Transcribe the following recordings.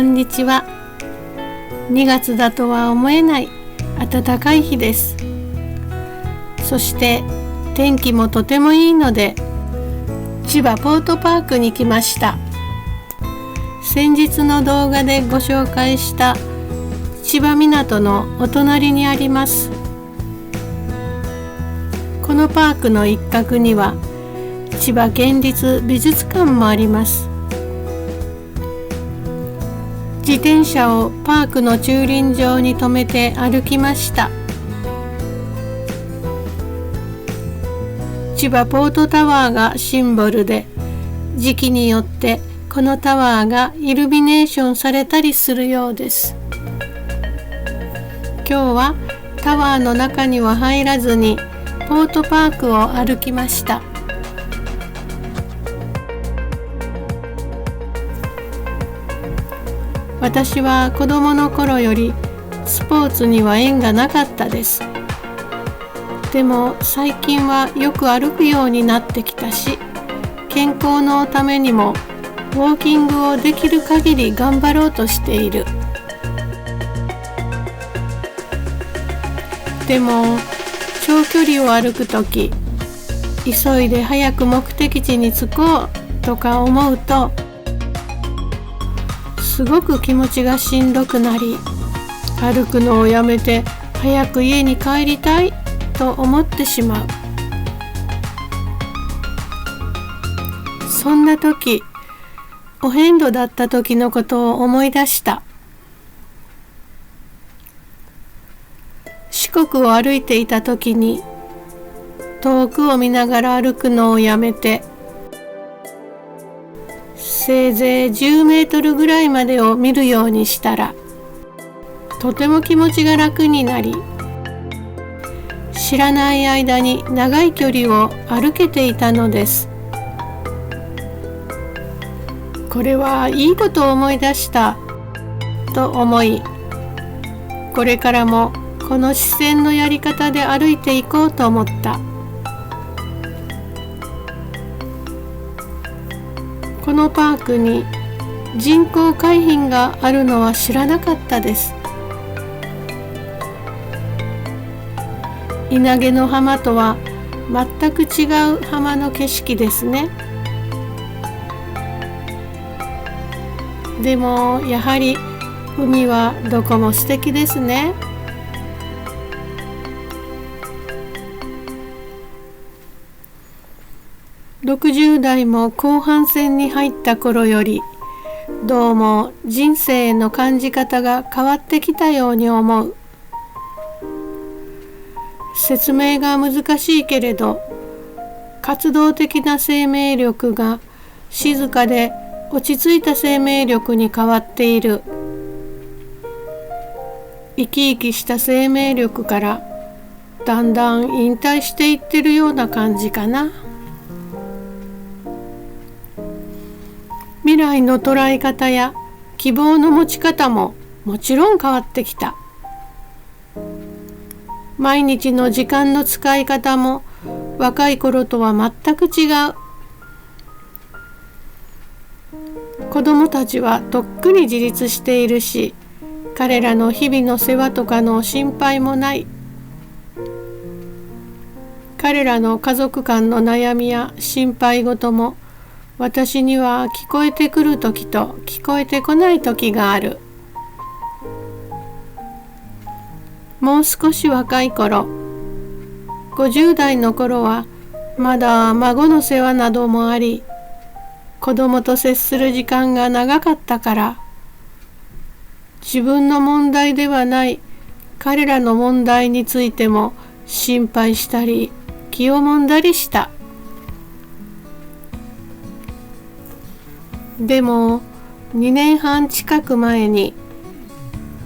んにちは。2月だとは思えない暖かい日です。そして天気もとてもいいので千葉ポートパークに来ました。先日の動画でご紹介した千葉港のお隣にあります。このパークの一角には千葉県立美術館もあります。自転車をパークの駐輪場に停めて歩きました。千葉ポートタワーがシンボルで、時期によってこのタワーがイルミネーションされたりするようです。今日はタワーの中には入らずにポートパークを歩きました。私は子供の頃よりスポーツには縁がなかったです。でも最近はよく歩くようになってきたし、健康のためにもウォーキングをできる限り頑張ろうとしている。でも長距離を歩くとき、急いで早く目的地に着こうとか思うと、すごく気持ちがしんどくなり、歩くのをやめて早く家に帰りたいと思ってしまう。そんな時、お遍路だった時のことを思い出した。四国を歩いていた時に、遠くを見ながら歩くのをやめて、せいぜい10メートルぐらいまでを見るようにしたら、とても気持ちが楽になり、知らない間に長い距離を歩けていたのです。これはいいことを思い出したと思い、これからもこの視線のやり方で歩いていこうと思った。このパークに人工海浜があるのは知らなかったです。稲毛の浜とは全く違う浜の景色ですね。でもやはり海はどこも素敵ですね。60代も後半戦に入った頃より、どうも人生への感じ方が変わってきたように思う。説明が難しいけれど、活動的な生命力が静かで落ち着いた生命力に変わっている。生き生きした生命力からだんだん引退していってるような感じかな。未来の捉え方や希望の持ち方ももちろん変わってきた。毎日の時間の使い方も若い頃とは全く違う。子供たちはとっくに自立しているし、彼らの日々の世話とかの心配もない。彼らの家族間の悩みや心配事も私には聞こえてくる時と聞こえてこない時がある。もう少し若い頃、50代の頃はまだ孫の世話などもあり、子供と接する時間が長かったから、自分の問題ではない彼らの問題についても心配したり気をもんだりした。でも2年半近く前に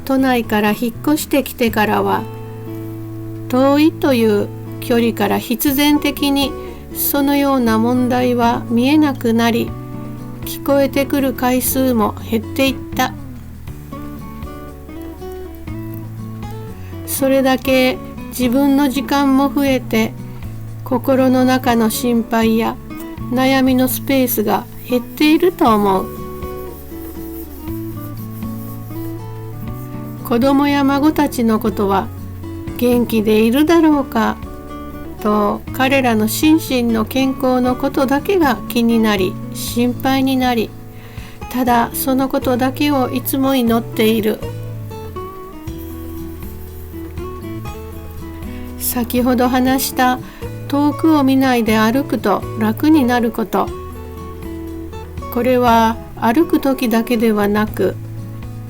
都内から引っ越してきてからは、遠いという距離から必然的にそのような問題は見えなくなり、聞こえてくる回数も減っていった。それだけ自分の時間も増えて、心の中の心配や悩みのスペースが減っていると思う。子供や孫たちのことは元気でいるだろうかと彼らの心身の健康のことだけが気になり心配になり、ただそのことだけをいつも祈っている。先ほど話した遠くを見ないで歩くと楽になること、これは歩く時だけではなく、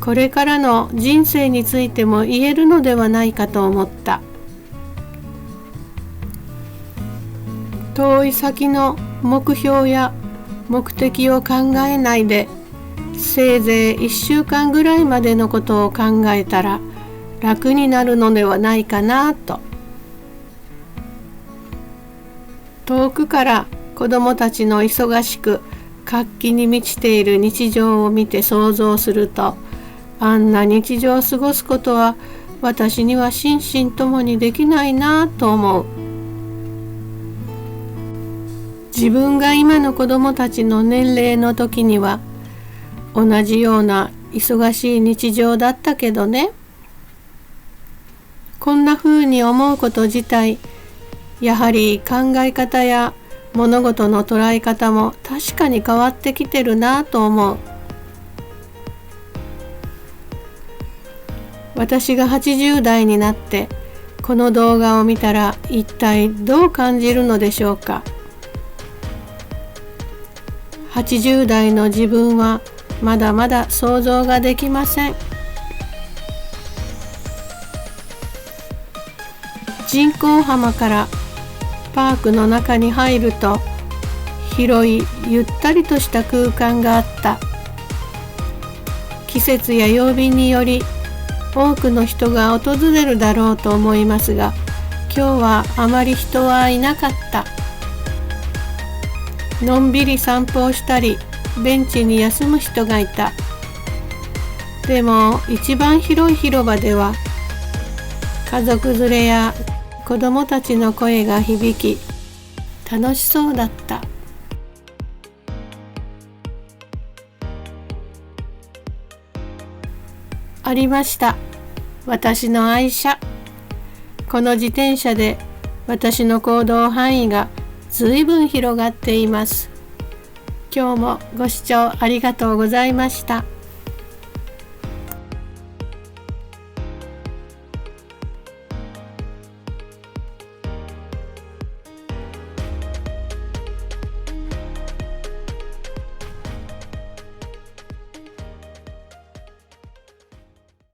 これからの人生についても言えるのではないかと思った。遠い先の目標や目的を考えないで、せいぜい1週間ぐらいまでのことを考えたら楽になるのではないかなと。遠くから子どもたちの忙しく活気に満ちている日常を見て想像すると、あんな日常を過ごすことは私には心身ともにできないなと思う。自分が今の子どもたちの年齢の時には同じような忙しい日常だったけどね。こんな風に思うこと自体、やはり考え方や物事の捉え方も確かに変わってきてるなと思う。私が80代になってこの動画を見たら一体どう感じるのでしょうか。80代の自分はまだまだ想像ができません。人工浜からパークの中に入ると、広いゆったりとした空間があった。季節や曜日により多くの人が訪れるだろうと思いますが、今日はあまり人はいなかった。のんびり散歩をしたり、ベンチに休む人がいた。でも一番広い広場では家族連れや子供たちの声が響き、楽しそうだった。ありました。私の愛車。この自転車で私の行動範囲がずいぶん広がっています。今日もご視聴ありがとうございました。